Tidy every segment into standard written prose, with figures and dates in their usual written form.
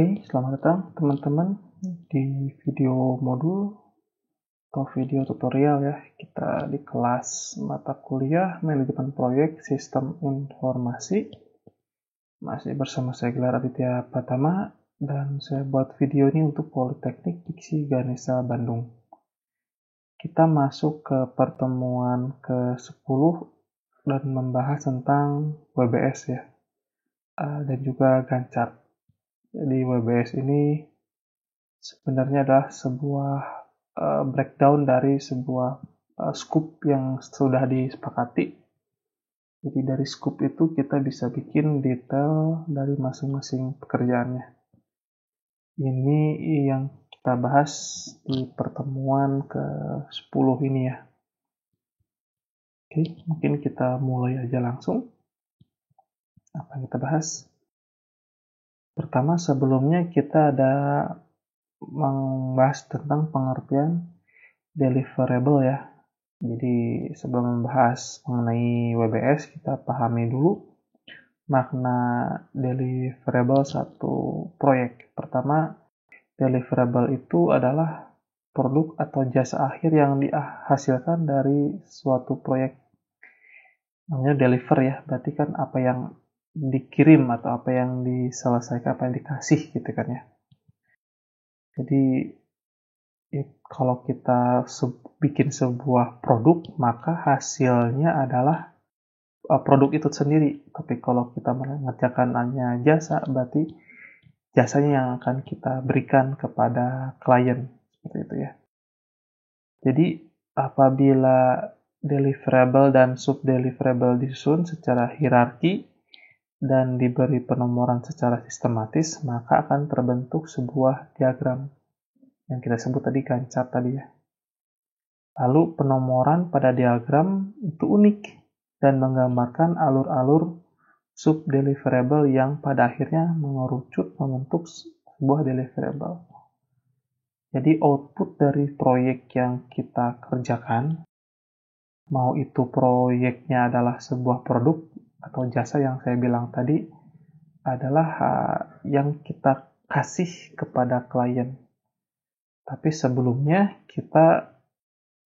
Oke, selamat datang teman-teman di video modul atau video tutorial ya. Kita di kelas mata kuliah Manajemen Proyek Sistem Informasi. Masih bersama saya Gelar Aditya Pratama dan saya buat video ini untuk Politeknik Diksi Ganesha Bandung. Kita masuk ke pertemuan ke-10 dan membahas tentang WBS ya, dan juga Gantt. Jadi WBS ini sebenarnya adalah sebuah breakdown dari sebuah scoop yang sudah disepakati. Jadi dari scoop itu kita bisa bikin detail dari masing-masing pekerjaannya. Ini yang kita bahas di pertemuan ke-10 ini ya. Oke, mungkin kita mulai aja langsung. Apa yang kita bahas? Pertama, sebelumnya kita ada membahas tentang pengertian deliverable ya. Jadi sebelum membahas mengenai WBS, kita pahami dulu makna deliverable satu proyek. Pertama, deliverable itu adalah produk atau jasa akhir yang dihasilkan dari suatu proyek. Namanya deliver ya, berarti kan apa yang dikirim atau apa yang diselesaikan, apa yang dikasih gitu kan ya. Jadi kalau kita bikin sebuah produk, maka hasilnya adalah produk itu sendiri. Tapi kalau kita mengerjakan hanya jasa, berarti jasanya yang akan kita berikan kepada klien. Seperti itu ya. Jadi apabila deliverable dan sub-deliverable disusun secara hierarki dan diberi penomoran secara sistematis, maka akan terbentuk sebuah diagram yang kita sebut tadi Gantt tadi ya. Lalu penomoran pada diagram itu unik dan menggambarkan alur-alur sub-deliverable yang pada akhirnya mengerucut membentuk sebuah deliverable. Jadi output dari proyek yang kita kerjakan, mau itu proyeknya adalah sebuah produk atau jasa yang saya bilang tadi, adalah yang kita kasih kepada klien. Tapi sebelumnya kita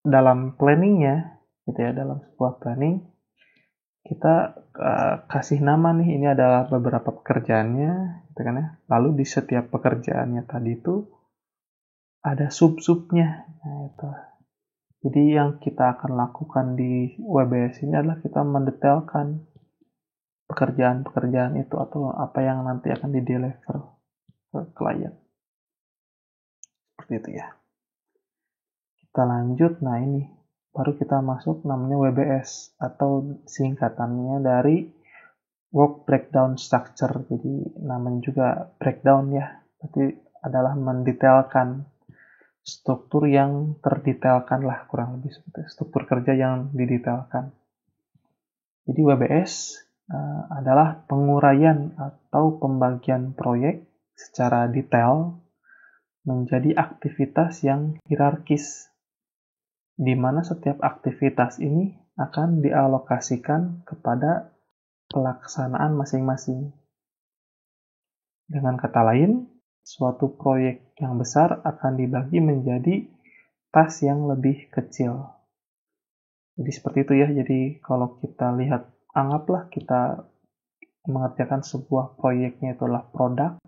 dalam planningnya, gitu ya, dalam sebuah planning, kita kasih nama nih, ini adalah beberapa pekerjaannya, gitu kan ya. Lalu di setiap pekerjaannya tadi itu ada sub-subnya. Nah, itu. Jadi yang kita akan lakukan di WBS ini adalah kita mendetailkan pekerjaan-pekerjaan itu atau apa yang nanti akan di-deliver ke klien. Seperti itu ya. Kita lanjut, nah ini baru kita masuk namanya WBS atau singkatannya dari Work Breakdown Structure. Jadi namanya juga breakdown ya, berarti adalah mendetailkan struktur yang terdetailkan lah, kurang lebih seperti struktur kerja yang didetailkan. Jadi WBS adalah penguraian atau pembagian proyek secara detail menjadi aktivitas yang hierarkis, di mana setiap aktivitas ini akan dialokasikan kepada pelaksanaan masing-masing. Dengan kata lain, suatu proyek yang besar akan dibagi menjadi tas yang lebih kecil. Jadi seperti itu ya. Jadi kalau kita lihat, anggaplah kita mengerjakan sebuah proyeknya itulah produk.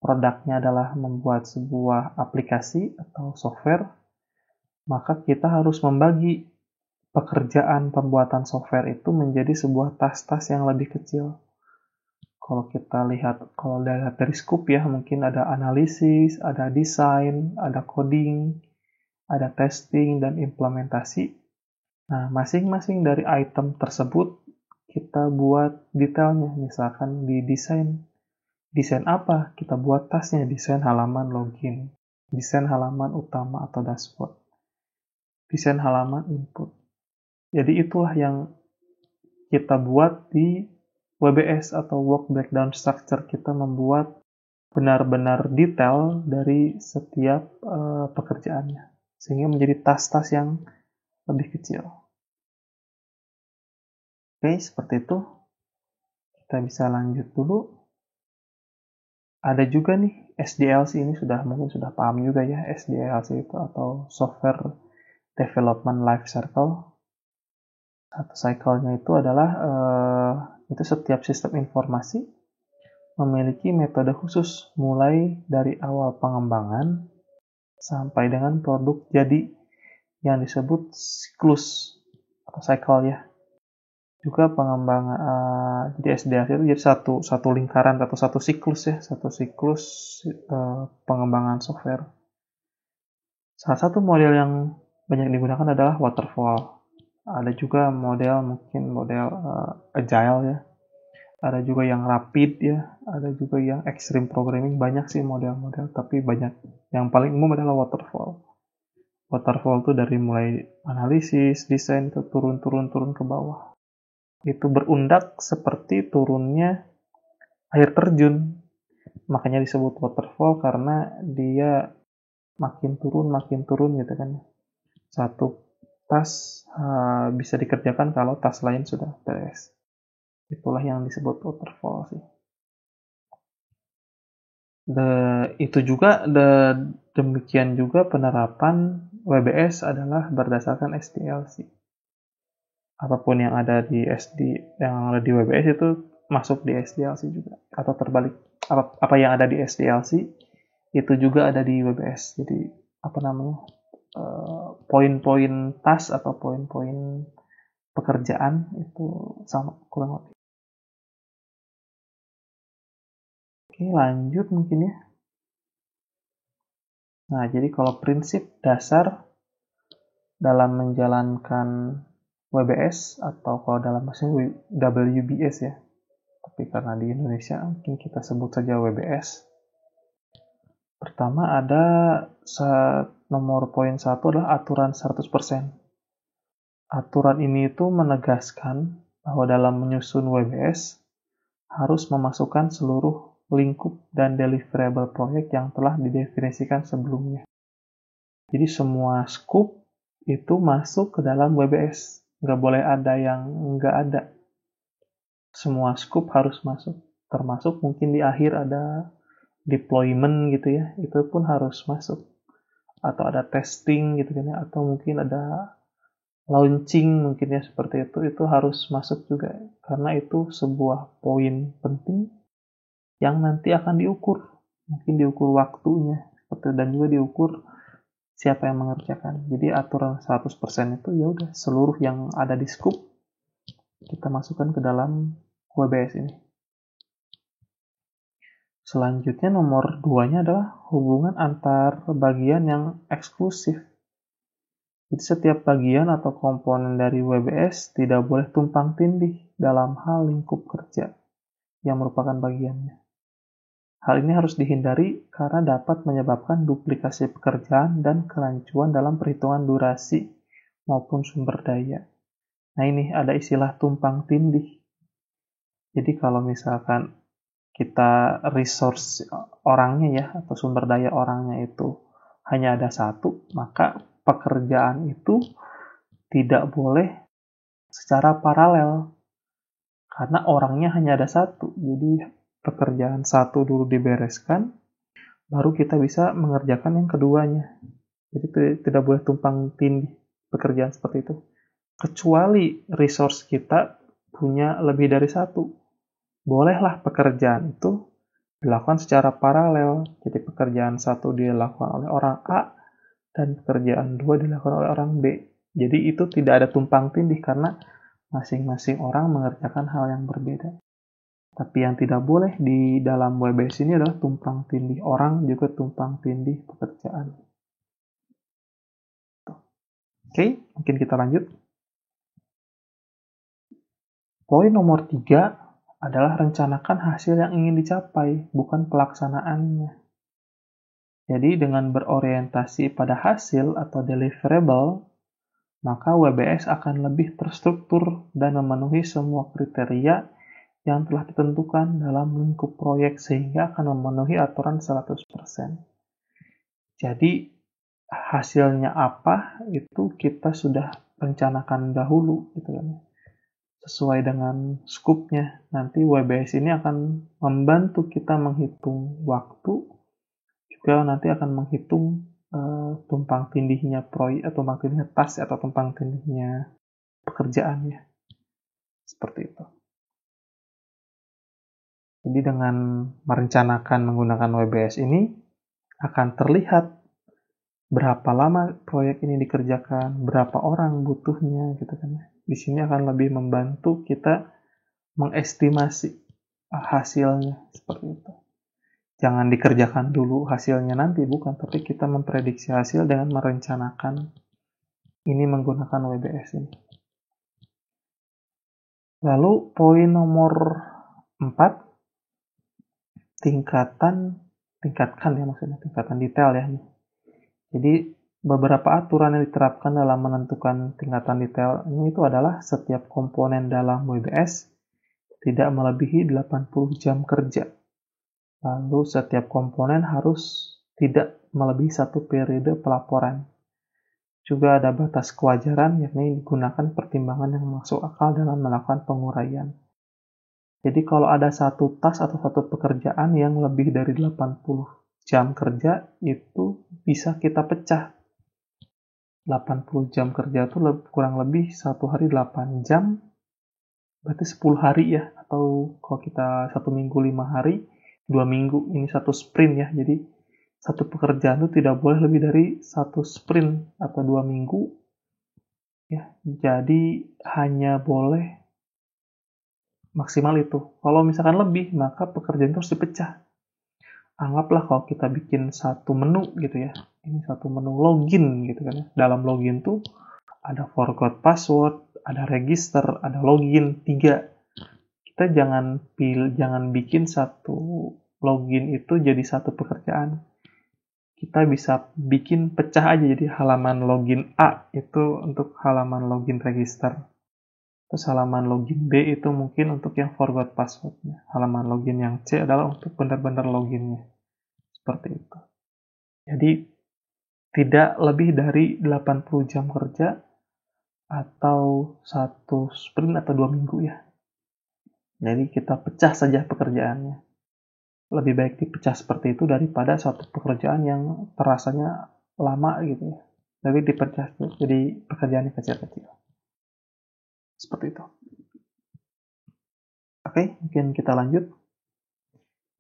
Produknya adalah membuat sebuah aplikasi atau software. Maka kita harus membagi pekerjaan pembuatan software itu menjadi sebuah tas-tas yang lebih kecil. Kalau kita lihat, kalau dari scope ya, mungkin ada analisis, ada desain, ada coding, ada testing, dan implementasi. Nah, masing-masing dari item tersebut kita buat detailnya. Misalkan di desain. Desain apa? Kita buat tasnya, desain halaman login, desain halaman utama atau dashboard, desain halaman input. Jadi itulah yang kita buat di WBS atau Work Breakdown Structure. Kita membuat benar-benar detail dari setiap pekerjaannya, sehingga menjadi tas-tas yang lebih kecil. Oke, seperti itu. Kita bisa lanjut dulu. Ada juga nih SDLC, ini mungkin sudah paham juga ya SDLC itu, atau Software Development Life Cycle. Satu cycle-nya itu adalah itu setiap sistem informasi memiliki metode khusus mulai dari awal pengembangan sampai dengan produk jadi, yang disebut siklus atau cycle ya. Juga pengembangan jadi SDLC itu jadi satu lingkaran atau satu siklus ya, pengembangan software. Salah satu model yang banyak digunakan adalah waterfall. Ada juga model agile ya. Ada juga yang rapid ya, ada juga yang extreme programming. Banyak sih model-model, tapi banyak. Yang paling umum adalah waterfall. Waterfall itu dari mulai analisis, desain, itu turun ke bawah. Itu berundak seperti turunnya air terjun. Makanya disebut waterfall karena dia makin turun gitu kan. Satu task bisa dikerjakan kalau task lain sudah beres. Itulah yang disebut waterfall sih. Demikian juga penerapan WBS adalah berdasarkan SDLC. Apapun yang ada di WBS itu masuk di SDLC juga, atau terbalik. Apa yang ada di SDLC itu juga ada di WBS. Jadi poin-poin task atau poin-poin pekerjaan itu sama kurang lebih. Oke, lanjut mungkin ya. Nah, jadi kalau prinsip dasar dalam menjalankan WBS, atau kalau dalam bahasa WBS ya, tapi karena di Indonesia mungkin kita sebut saja WBS. Pertama ada nomor poin 1 adalah aturan 100%. Aturan ini itu menegaskan bahwa dalam menyusun WBS harus memasukkan seluruh lingkup dan deliverable proyek yang telah didefinisikan sebelumnya. Jadi semua scope itu masuk ke dalam WBS. Nggak boleh ada yang nggak ada. Semua scope harus masuk. Termasuk mungkin di akhir ada deployment gitu ya. Itu pun harus masuk. Atau ada testing gitu kan ya. Atau mungkin ada launching mungkin ya, seperti itu harus masuk juga. Karena itu sebuah poin penting yang nanti akan diukur. Mungkin diukur waktunya. Dan juga diukur siapa yang mengerjakan. Jadi aturan 100% itu ya udah seluruh yang ada di scope kita masukkan ke dalam WBS ini. Selanjutnya nomor 2-nya adalah hubungan antar bagian yang eksklusif. Jadi setiap bagian atau komponen dari WBS tidak boleh tumpang tindih dalam hal lingkup kerja yang merupakan bagiannya. Hal ini harus dihindari karena dapat menyebabkan duplikasi pekerjaan dan kerancuan dalam perhitungan durasi maupun sumber daya. Nah, ini ada istilah tumpang tindih. Jadi kalau misalkan kita resource orangnya ya, atau sumber daya orangnya itu hanya ada satu, maka pekerjaan itu tidak boleh secara paralel. Karena orangnya hanya ada satu. Jadi pekerjaan satu dulu dibereskan, baru kita bisa mengerjakan yang keduanya. Jadi tidak boleh tumpang tindih pekerjaan seperti itu. Kecuali resource kita punya lebih dari satu. Bolehlah pekerjaan itu dilakukan secara paralel. Jadi pekerjaan satu dilakukan oleh orang A dan pekerjaan 2 dilakukan oleh orang B. Jadi itu tidak ada tumpang tindih karena masing-masing orang mengerjakan hal yang berbeda. Tapi yang tidak boleh di dalam WBS ini adalah tumpang tindih orang, juga tumpang tindih pekerjaan. Oke, mungkin kita lanjut. Poin nomor 3 adalah rencanakan hasil yang ingin dicapai, bukan pelaksanaannya. Jadi dengan berorientasi pada hasil atau deliverable, maka WBS akan lebih terstruktur dan memenuhi semua kriteria yang telah ditentukan dalam lingkup proyek sehingga akan memenuhi aturan 100%. Jadi hasilnya apa itu kita sudah rencanakan dahulu gitu kan. sesuai dengan scope-nya. Nanti WBS ini akan membantu kita menghitung waktu, juga nanti akan menghitung tumpang tindihnya proyek atau tumpang tindihnya task atau tumpang tindihnya pekerjaan ya. Seperti itu. Jadi dengan merencanakan menggunakan WBS ini akan terlihat berapa lama proyek ini dikerjakan, berapa orang butuhnya gitu kan ya. Di sini akan lebih membantu kita mengestimasi hasilnya seperti itu. Jangan dikerjakan dulu hasilnya nanti, bukan, tapi kita memprediksi hasil dengan merencanakan ini menggunakan WBS ini. Lalu poin nomor 4, tingkatan detail ya. Jadi beberapa aturan yang diterapkan dalam menentukan tingkatan detail ini itu adalah setiap komponen dalam WBS tidak melebihi 80 jam kerja. Lalu setiap komponen harus tidak melebihi 1 periode pelaporan. Juga ada batas kewajaran, yakni digunakan pertimbangan yang masuk akal dalam melakukan penguraian. Jadi kalau ada satu task atau satu pekerjaan yang lebih dari 80 jam kerja, itu bisa kita pecah. 80 jam kerja itu kurang lebih 1 hari 8 jam, berarti 10 hari ya, atau kalau kita 1 minggu 5 hari, 2 minggu, ini 1 sprint ya. Jadi satu pekerjaan itu tidak boleh lebih dari 1 sprint atau 2 minggu ya. Jadi hanya boleh maksimal itu. Kalau misalkan lebih, maka pekerjaan itu harus dipecah. Anggaplah kalau kita bikin satu menu gitu ya. Ini satu menu login gitu kan ya. Dalam login tuh ada forgot password, ada register, ada login, 3. Kita jangan bikin satu login itu jadi satu pekerjaan. Kita bisa bikin pecah aja, jadi halaman login A itu untuk halaman login register. Terus halaman login B itu mungkin untuk yang forgot password-nya. Halaman login yang C adalah untuk benar-benar loginnya. Seperti itu. Jadi tidak lebih dari 80 jam kerja atau 1 sprint atau 2 minggu ya. Jadi kita pecah saja pekerjaannya. Lebih baik dipecah seperti itu daripada satu pekerjaan yang terasanya lama gitu ya. Lebih dipecah jadi pekerjaannya kecil-kecil. Seperti itu. Oke, mungkin kita lanjut.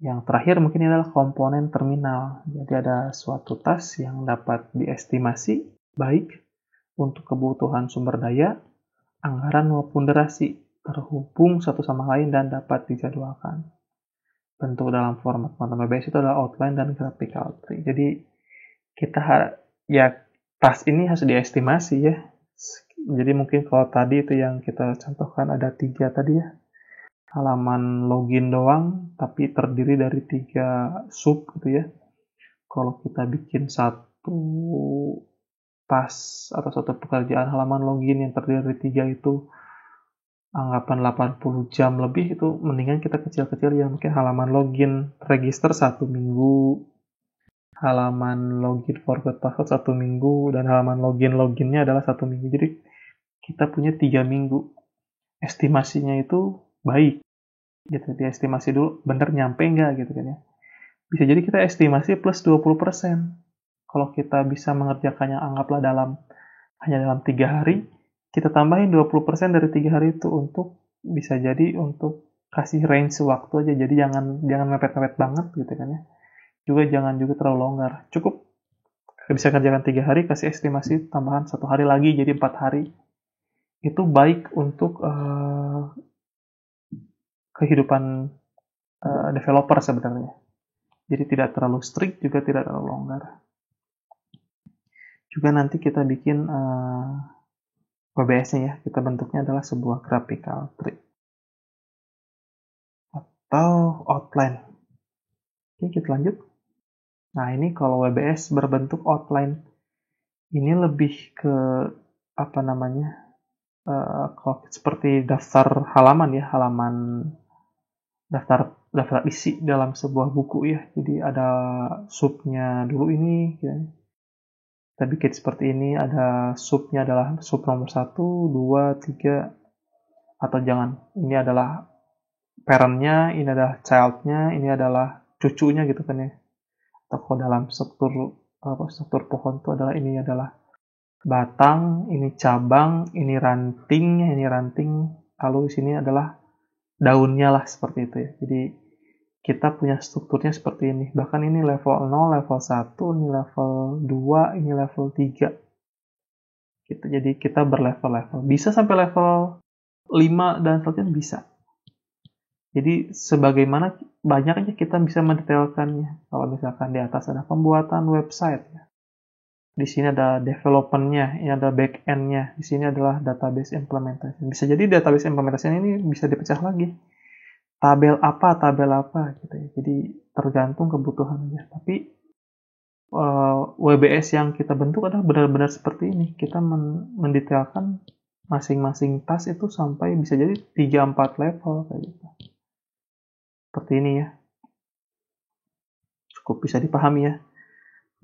Yang terakhir mungkin adalah komponen terminal. Jadi ada suatu task yang dapat diestimasi baik untuk kebutuhan sumber daya, anggaran maupun durasi, terhubung satu sama lain dan dapat dijadwalkan. Bentuk dalam format WBS itu adalah outline dan graphical tree. Jadi kita task ini harus diestimasi ya. Jadi mungkin kalau tadi itu yang kita contohkan ada 3 tadi ya. Halaman login doang, tapi terdiri dari 3 sub gitu ya. Kalau kita bikin satu task atau satu pekerjaan halaman login yang terdiri dari 3 itu anggapan 80 jam lebih, itu mendingan kita kecil-kecil yang mungkin halaman login register 1 minggu, halaman login forgot password 1 minggu, dan halaman loginnya adalah 1 minggu. Jadi kita punya 3 minggu. Estimasinya itu baik. Gitu, diestimasi dulu, bener nyampe nggak gitu kan ya. Bisa jadi kita estimasi plus 20%. Kalau kita bisa mengerjakannya anggaplah hanya dalam 3 hari, kita tambahin 20% dari 3 hari itu untuk bisa jadi untuk kasih range waktu aja. Jadi jangan mepet-mepet banget gitu kan ya. Juga jangan juga terlalu longgar. Cukup bisa kerjakan 3 hari, kasih estimasi tambahan 1 hari lagi jadi 4 hari. Itu baik untuk kehidupan developer sebenarnya. Jadi tidak terlalu strict, juga tidak terlalu longgar. Juga nanti kita bikin WBS-nya ya, kita bentuknya adalah sebuah graphical tree atau outline. Oke, kita lanjut. Nah, ini kalau WBS berbentuk outline, ini lebih ke apa namanya? Kalau seperti daftar halaman ya, daftar isi dalam sebuah buku ya. Jadi ada subnya dulu ini, ya. Kita bikin seperti ini, ada subnya adalah sub nomor 1, 2, 3, atau jangan, ini adalah parent-nya, ini adalah child-nya, ini adalah cucunya gitu kan ya. Atau kalau dalam struktur pohon itu adalah ini adalah batang, ini cabang, ini ranting, lalu di sini adalah daunnya lah, seperti itu ya. Jadi kita punya strukturnya seperti ini. Bahkan ini level 0, level 1, ini level 2, ini level 3. Gitu. Jadi kita berlevel-level. Bisa sampai level 5 dan seterusnya bisa. Jadi sebagaimana banyaknya kita bisa mendetailkannya. Kalau misalkan di atas ada pembuatan website ya. Di sini ada development-nya, ini ada back-end-nya, di sini adalah database implementation. Bisa jadi database implementation ini bisa dipecah lagi. Tabel apa gitu ya. Jadi tergantung kebutuhannya. Tapi WBS yang kita bentuk adalah benar-benar seperti ini. Kita mendetailkan masing-masing task itu sampai bisa jadi 3-4 level kayak gitu. Seperti ini ya. Cukup bisa dipahami ya.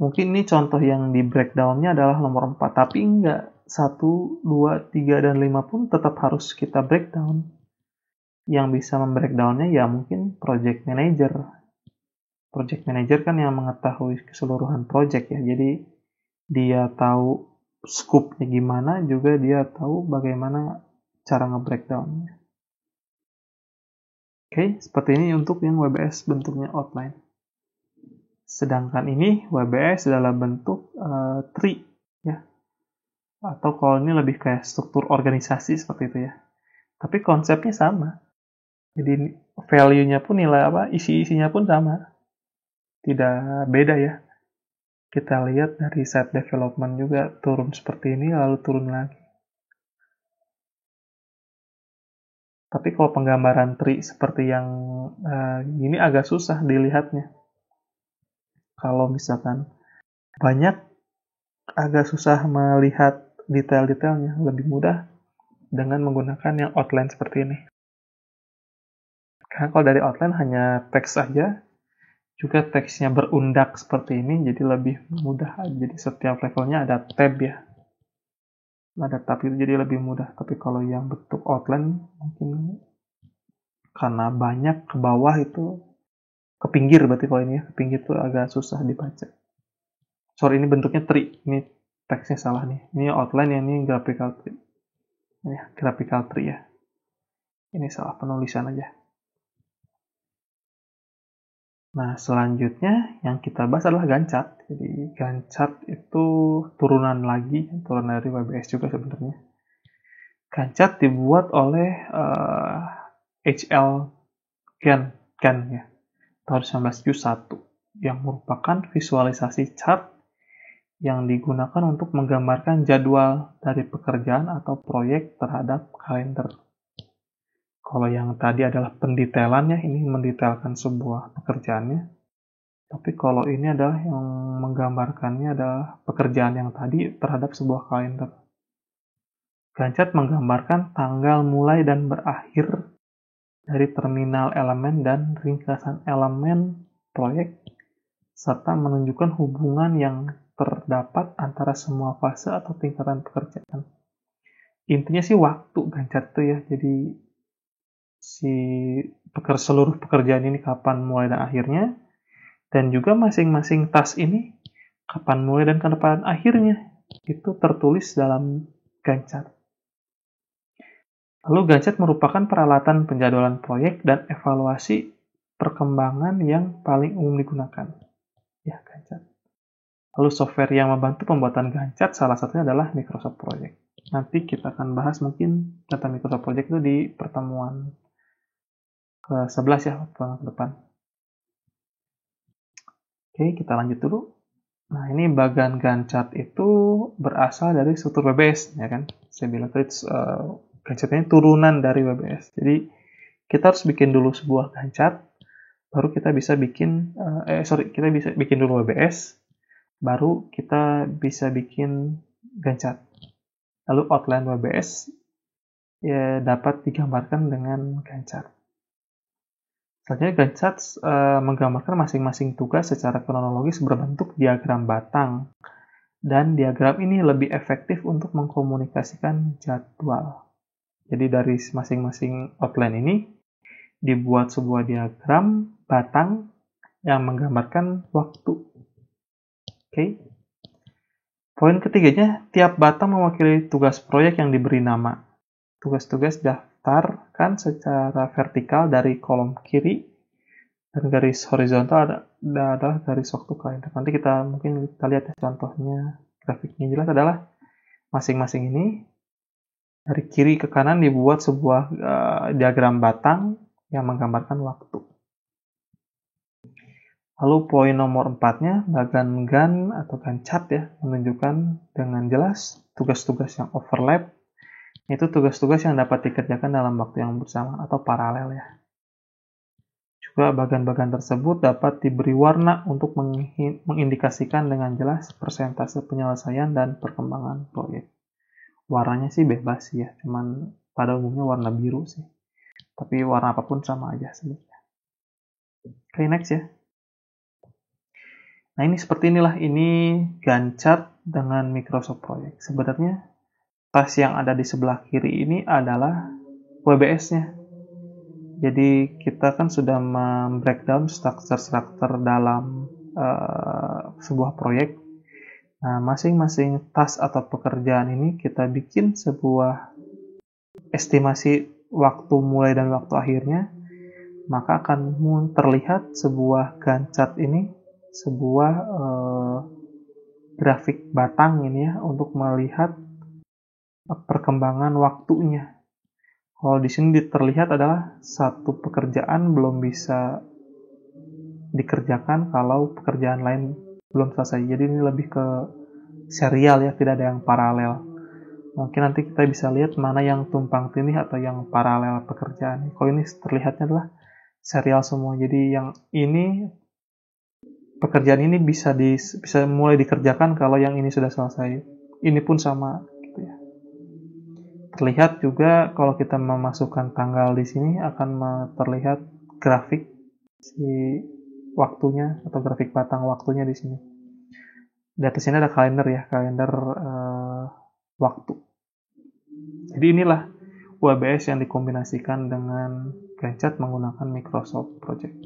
Mungkin ini contoh yang di breakdown-nya adalah nomor 4, tapi enggak 1, 2, 3, dan 5 pun tetap harus kita breakdown. Yang bisa membreakdown-nya ya mungkin project manager. Project manager kan yang mengetahui keseluruhan project ya, jadi dia tahu scope-nya gimana, juga dia tahu bagaimana cara nge-breakdown-nya. Oke, seperti ini untuk yang WBS bentuknya outline. Sedangkan ini WBS dalam bentuk tree ya. Atau kalau ini lebih kayak struktur organisasi seperti itu ya. Tapi konsepnya sama. Jadi value-nya pun nilai isi-isinya pun sama. Tidak beda ya. Kita lihat dari site development juga turun seperti ini lalu turun lagi. Tapi kalau penggambaran tree seperti yang gini agak susah dilihatnya. Kalau misalkan banyak, agak susah melihat detail-detailnya. Lebih mudah dengan menggunakan yang outline seperti ini. Karena kalau dari outline hanya teks saja, juga teksnya berundak seperti ini, jadi lebih mudah. Jadi setiap levelnya ada tab ya. Ada tab itu jadi lebih mudah. Tapi kalau yang bentuk outline, mungkin karena banyak ke bawah itu, ke pinggir berarti kalau ini ya, ke pinggir itu agak susah dibaca. Sorry, ini bentuknya tree. Ini teksnya salah nih. Ini outline, yang ini graphical tree. Ini graphical tree ya. Ini salah penulisan aja. Nah, selanjutnya yang kita bahas adalah Gantt chart. Jadi Gantt chart itu turunan dari WBS juga sebenarnya. Gantt chart dibuat oleh H.L. Gantt ya, tahun 1971, yang merupakan visualisasi chart yang digunakan untuk menggambarkan jadwal dari pekerjaan atau proyek terhadap kalender. Kalau yang tadi adalah pendetailannya, ini mendetailkan sebuah pekerjaannya. Tapi kalau ini adalah yang menggambarkannya adalah pekerjaan yang tadi terhadap sebuah kalender. Gantt chart menggambarkan tanggal mulai dan berakhir dari terminal elemen dan ringkasan elemen proyek, serta menunjukkan hubungan yang terdapat antara semua fase atau tingkatan pekerjaan. Intinya sih waktu Gantt chart itu ya, jadi seluruh pekerjaan ini kapan mulai dan akhirnya, dan juga masing-masing task ini kapan mulai dan kapan akhirnya, itu tertulis dalam Gantt chart. Lalu Gantt chart merupakan peralatan penjadwalan proyek dan evaluasi perkembangan yang paling umum digunakan. Ya, Gantt chart. Lalu software yang membantu pembuatan Gantt chart salah satunya adalah Microsoft Project. Nanti kita akan bahas mungkin tentang Microsoft Project itu di pertemuan ke-11 ya, ke depan. Oke, kita lanjut dulu. Nah, ini bagian Gantt chart itu berasal dari struktur WBS, ya kan? Saya bilang tadi Gantt chart ini turunan dari WBS. Jadi, kita harus bikin dulu sebuah Gantt chart, baru kita bisa bikin, kita bisa bikin dulu WBS, baru kita bisa bikin Gantt chart. Lalu outline WBS ya dapat digambarkan dengan Gantt chart. Selanjutnya Gantt chart menggambarkan masing-masing tugas secara kronologis berbentuk diagram batang. Dan diagram ini lebih efektif untuk mengkomunikasikan jadwal. Jadi dari masing-masing outline ini dibuat sebuah diagram batang yang menggambarkan waktu. Oke. Poin ketiganya, tiap batang mewakili tugas proyek yang diberi nama. Tugas-tugas daftarkan secara vertikal dari kolom kiri, dan garis horizontal adalah garis waktu kalender. Nanti kita lihat ya contohnya. Grafiknya jelas adalah masing-masing ini dari kiri ke kanan dibuat sebuah diagram batang yang menggambarkan waktu. Lalu poin nomor 4-nya, bagan Gantt atau Gantt chart ya, menunjukkan dengan jelas tugas-tugas yang overlap, yaitu tugas-tugas yang dapat dikerjakan dalam waktu yang bersamaan atau paralel ya. Juga bagan-bagan tersebut dapat diberi warna untuk mengindikasikan dengan jelas persentase penyelesaian dan perkembangan proyek. Warnanya sih bebas ya, cuman pada umumnya warna biru sih. Tapi warna apapun sama aja sebenarnya. Oke, next ya. Nah, ini seperti inilah, ini Gantt chart dengan Microsoft Project. Sebenarnya tas yang ada di sebelah kiri ini adalah WBS-nya. Jadi kita kan sudah membreakdown struktur dalam sebuah proyek. Nah, masing-masing tas atau pekerjaan ini kita bikin sebuah estimasi waktu mulai dan waktu akhirnya, maka akan terlihat sebuah Gantt chart ini, sebuah grafik batang ini ya, untuk melihat perkembangan waktunya. Kalau di sini terlihat adalah satu pekerjaan belum bisa dikerjakan kalau pekerjaan lain belum selesai. Jadi ini lebih ke serial ya, tidak ada yang paralel. Mungkin nanti kita bisa lihat mana yang tumpang tindih atau yang paralel pekerjaan. Kalau ini terlihatnya adalah serial semua. Jadi yang ini, pekerjaan ini bisa mulai dikerjakan kalau yang ini sudah selesai. Ini pun sama gitu ya. Terlihat juga kalau kita memasukkan tanggal di sini akan terlihat grafik si waktunya atau grafik batang waktunya di sini. Di atas sini ada kalender ya, kalender waktu. Jadi inilah WBS yang dikombinasikan dengan Gantt chart menggunakan Microsoft Project.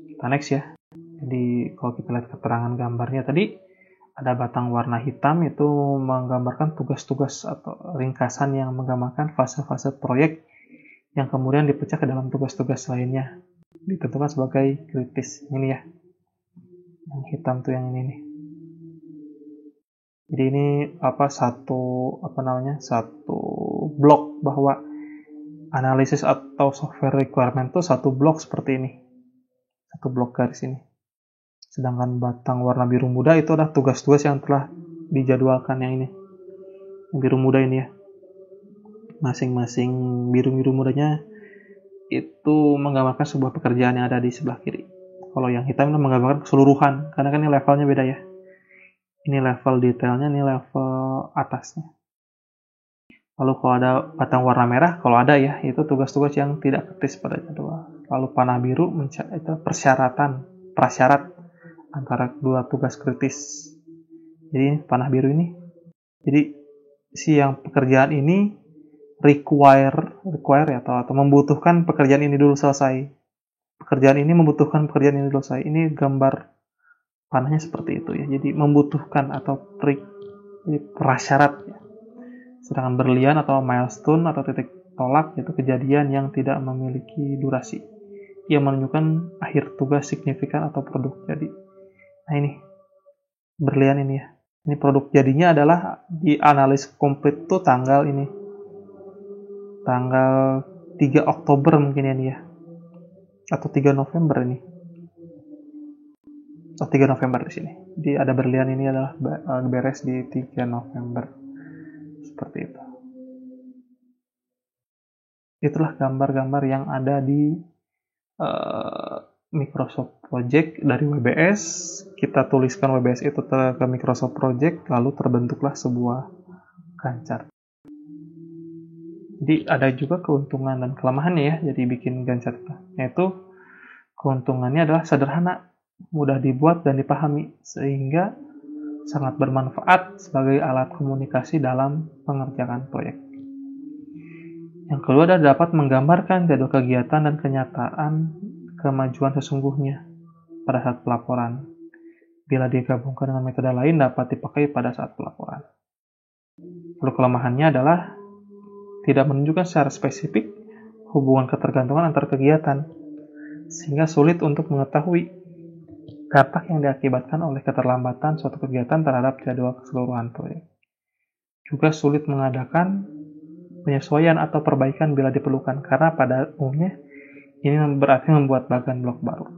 Kita next ya. Jadi kalau kita lihat keterangan gambarnya tadi, ada batang warna hitam, itu menggambarkan tugas-tugas atau ringkasan yang menggambarkan fase-fase proyek yang kemudian dipecah ke dalam tugas-tugas lainnya, ditentukan sebagai kritis. Ini ya, yang hitam tuh yang ini nih. Jadi ini satu blok bahwa analisis atau software requirement tuh satu blok seperti ini, satu blok garis ini. Sedangkan batang warna biru muda itu adalah tugas-tugas yang telah dijadwalkan, yang ini, yang biru muda ini ya. Masing-masing biru-biru mudanya itu menggambarkan sebuah pekerjaan yang ada di sebelah kiri. Kalau yang hitam itu menggambarkan keseluruhan, karena kan ini levelnya beda ya. Ini level detailnya, ini level atasnya. Lalu kalau ada batang warna merah, kalau ada ya, itu tugas-tugas yang tidak kritis pada jadwal. Lalu panah biru itu prasyarat antara dua tugas kritis. Jadi panah biru ini, jadi si yang pekerjaan ini require ya, atau membutuhkan pekerjaan ini dulu selesai. Pekerjaan ini membutuhkan pekerjaan ini dulu selesai. Ini gambar panahnya seperti itu ya. Jadi membutuhkan atau jadi prasyarat ya. Sedangkan berlian atau milestone atau titik tolak itu kejadian yang tidak memiliki durasi, yang menunjukkan akhir tugas signifikan atau produk jadi. Nah ini berlian ini ya. Ini produk jadinya adalah di analis komplit tuh tanggal ini. Tanggal 3 Oktober mungkin ya nih ya. Atau 3 November ini. 3 November di sini. Jadi ada berlian ini adalah beres di 3 November. Seperti itu. Itulah gambar-gambar yang ada di Microsoft Project dari WBS. Kita tuliskan WBS itu ke Microsoft Project, lalu terbentuklah sebuah Gantt chart. Jadi ada juga keuntungan dan kelemahannya ya, jadi bikin Gantt chart. Yaitu keuntungannya adalah sederhana, mudah dibuat dan dipahami, sehingga sangat bermanfaat sebagai alat komunikasi dalam pengerjaan proyek. Yang kedua adalah dapat menggambarkan jadwal kegiatan dan kenyataan kemajuan sesungguhnya pada saat pelaporan. Bila digabungkan dengan metode lain dapat dipakai pada saat pelaporan. Lalu kelemahannya adalah tidak menunjukkan secara spesifik hubungan ketergantungan antar kegiatan, sehingga sulit untuk mengetahui dampak yang diakibatkan oleh keterlambatan suatu kegiatan terhadap jadwal keseluruhan proyek. Juga sulit mengadakan penyesuaian atau perbaikan bila diperlukan, karena pada umumnya ini berarti membuat bagan blok baru.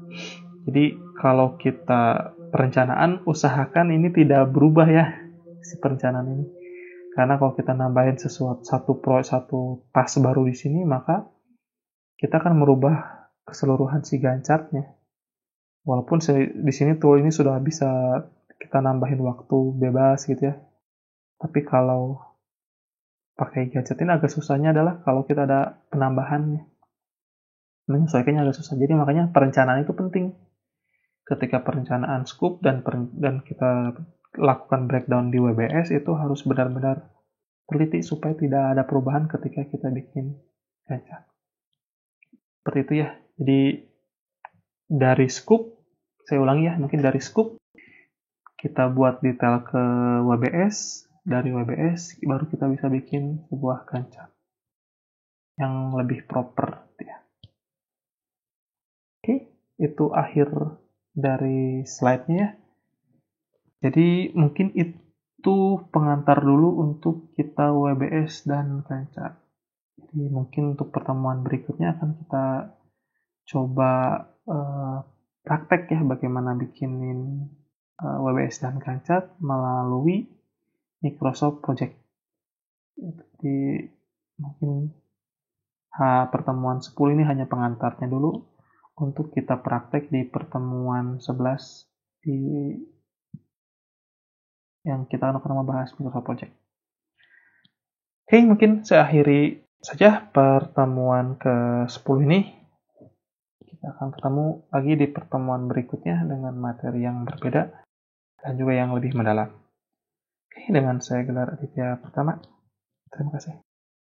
Jadi kalau kita perencanaan, usahakan ini tidak berubah ya, si perencanaan ini. Karena kalau kita nambahin satu tas baru di sini, maka kita akan merubah keseluruhan si Gantt chart-nya. Walaupun di sini tool ini sudah bisa kita nambahin waktu bebas gitu ya. Tapi kalau pakai gadget ini agak susahnya adalah kalau kita ada penambahannya. Menyesuaikannya agak susah. Jadi makanya perencanaan itu penting. Ketika perencanaan scope dan kita lakukan breakdown di WBS itu harus benar-benar teliti supaya tidak ada perubahan ketika kita bikin Gantt chart. Seperti itu ya. Jadi dari scope, saya ulangi ya, mungkin dari scope kita buat detail ke WBS, dari WBS baru kita bisa bikin sebuah Gantt chart yang lebih proper ya. Oke, itu akhir dari slide-nya ya. Jadi mungkin itu pengantar dulu untuk kita WBS dan Gantt chart. Jadi mungkin untuk pertemuan berikutnya akan kita coba praktek ya bagaimana bikinin WBS dan Gantt chart melalui Microsoft Project. Jadi mungkin pertemuan 10 ini hanya pengantarnya dulu untuk kita praktek di pertemuan 11 yang kita akan membahas Microsoft Project. Oke, mungkin saya akhiri saja pertemuan ke-10 ini. Kita akan ketemu lagi di pertemuan berikutnya dengan materi yang berbeda dan juga yang lebih mendalam. Oke, dengan saya Gelar Aditya Pertama. Terima kasih.